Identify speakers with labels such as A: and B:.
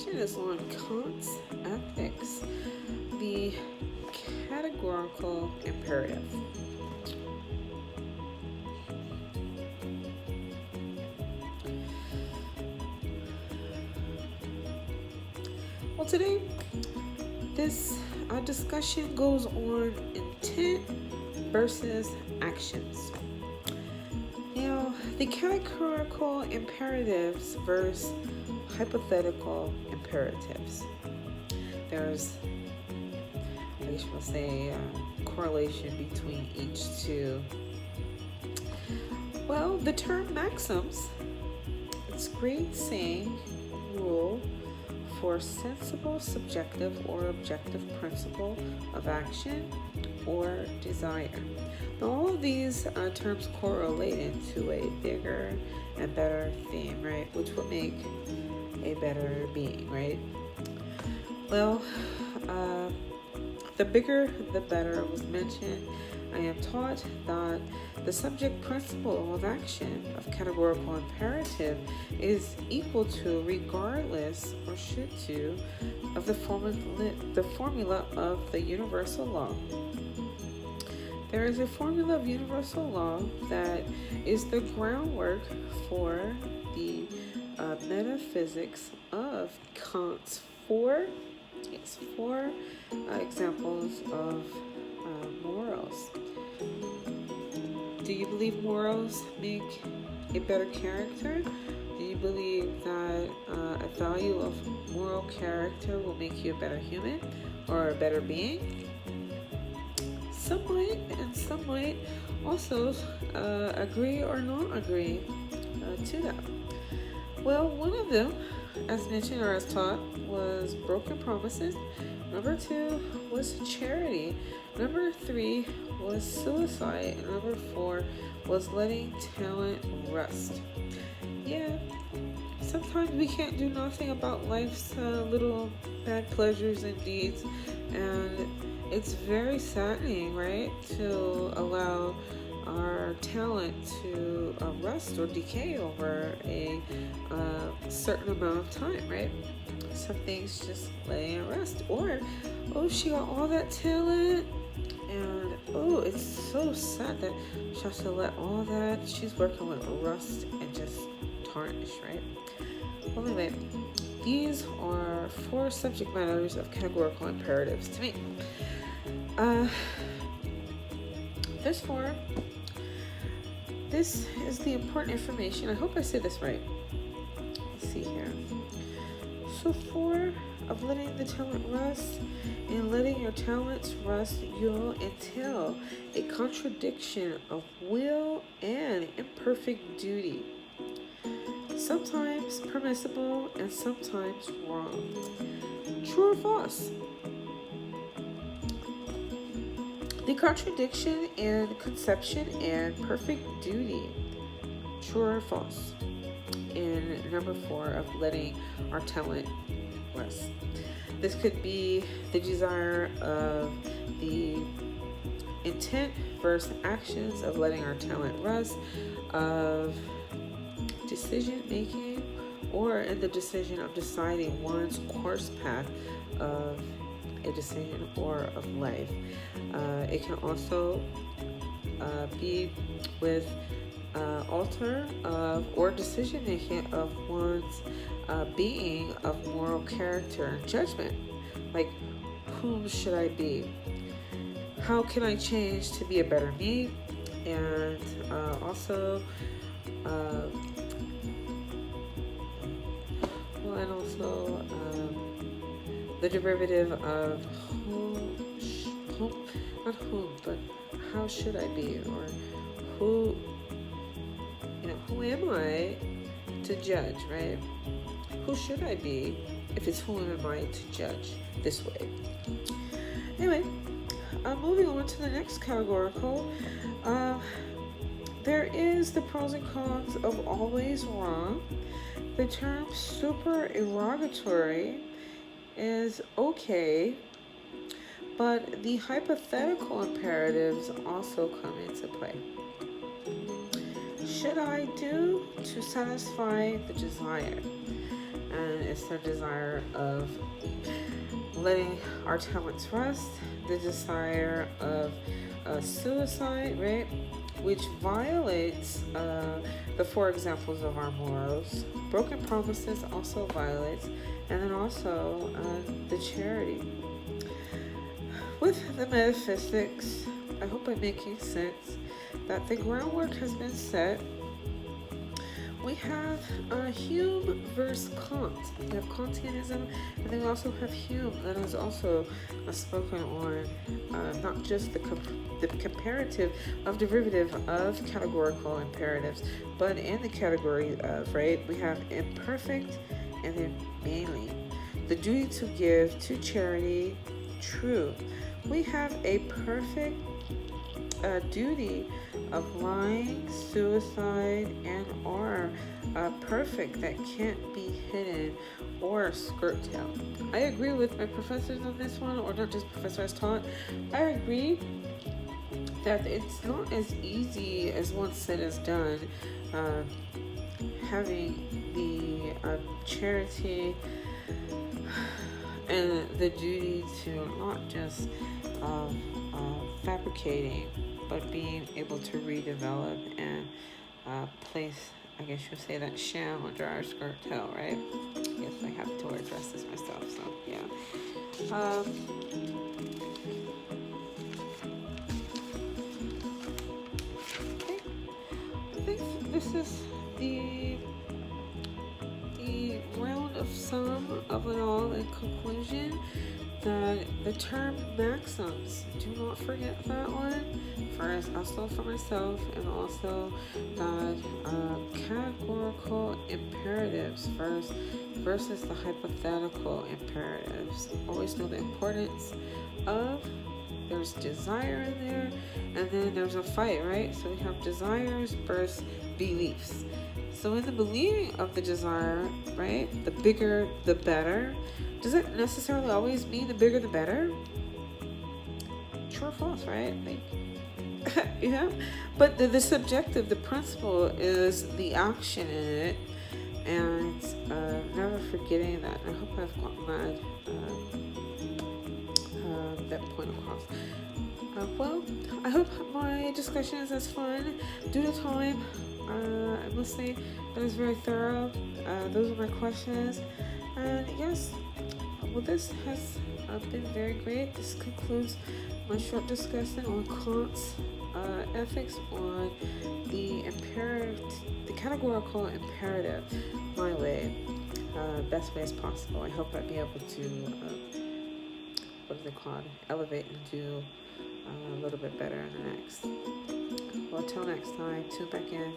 A: discussion is on Kants Ethics, the categorical imperative. Well, today, this discussion goes on intent versus actions. Now, the categorical imperatives versus hypothetical imperatives. There's, I guess we'll say, a correlation between each two. Well, the term maxims, it's great saying, rule for sensible, subjective, or objective principle of action or desire. Now, all of these terms correlate into a bigger and better theme, right? Which would make a better being, right? Well, the bigger, the better was mentioned. I am taught that the subject principle of action of categorical imperative is equal to, regardless, or should to, of the formula of the universal law. There is a formula of universal law that is the groundwork for the metaphysics of Kant's four examples of morals. Do you believe morals make a better character? Do you believe that a value of moral character will make you a better human or a better being? Some might, and some might also agree or not agree to that. Well, one of them, as mentioned or as taught, was broken promises. Number 2 was charity. Number 3 was suicide. And number 4 was letting talent rust. Yeah, sometimes we can't do nothing about life's little bad pleasures and deeds, and it's very saddening, right, to allow our talent to rust or decay over a certain amount of time, right? Some things just letting it rest. Or, oh, she got all that talent, and oh, it's so sad that she has to let all that she's working with rust and just tarnish, right? Well, anyway, these are 4 subject matters of categorical imperatives to me. There's 4. This is the important information. I hope I say this right. Let's see here. So 4 of letting the talent rust. In letting your talents rust, you'll entail a contradiction of will and imperfect duty. Sometimes permissible and sometimes wrong. True or false? The contradiction in conception and perfect duty. True or false? In number 4 of letting our talent rest. This could be the desire of the intent versus actions of letting our talent rest, of decision making, or in the decision of deciding one's course path of a decision or of life. It can also be with alter of or decision making of one's being of moral character and judgment. Like, whom should I be? How can I change to be a better me? And also the derivative of not whom, but how should I be, or who am I to judge, right? Who should I be if it's who am I to judge this way? Anyway, moving on to the next categorical. There is the pros and cons of always wrong. The term supererogatory is okay, but the hypothetical imperatives also come into play. Should I do to satisfy the desire? and it's their desire of letting our talents rest, the desire of suicide, right? Which violates the four examples of our morals. Broken promises also violates, and then also the charity. With the metaphysics, I hope I'm making sense that the groundwork has been set. We have Hume versus Kant. We have Kantianism, and then we also have Hume that has also spoken on not just the comparative of derivative of categorical imperatives, but in the category of, right, we have imperfect and then mainly. The duty to give, to charity, true. We have a perfect duty of lying, suicide, and or perfect that can't be hidden or skirt tailed. I agree with my professors on this one, or not just professors taught. I agree that it's not as easy as once said as done. Having the charity and the duty to not just fabricating, but being able to redevelop and place, I guess you'll say, that sham under our skirt tail, right? Yes, I have to address this myself, so yeah. I think this is the round of sum of it all in conclusion. That the term maxims, do not forget that one, first, also for myself, and also that categorical imperatives first versus the hypothetical imperatives. Always know the importance of, there's desire in there, and then there's a fight, right? So we have desires versus beliefs. So in the believing of the desire, right, the bigger the better, does it necessarily always mean the bigger the better? True or false, right? Like, yeah. But the subjective, the principle is the action in it, and never forgetting that. I hope I've gotten that point across. Well, I hope my discussion is as fun. Due to time, I must say that it's very thorough. Those are my questions. And yes, well, this has been very great. This concludes my short discussion on Kant's ethics on the categorical imperative, my way, best way as possible. I hope I'll be able to, what is it called, elevate and do a little bit better in the next. Well, until next time, tune back in.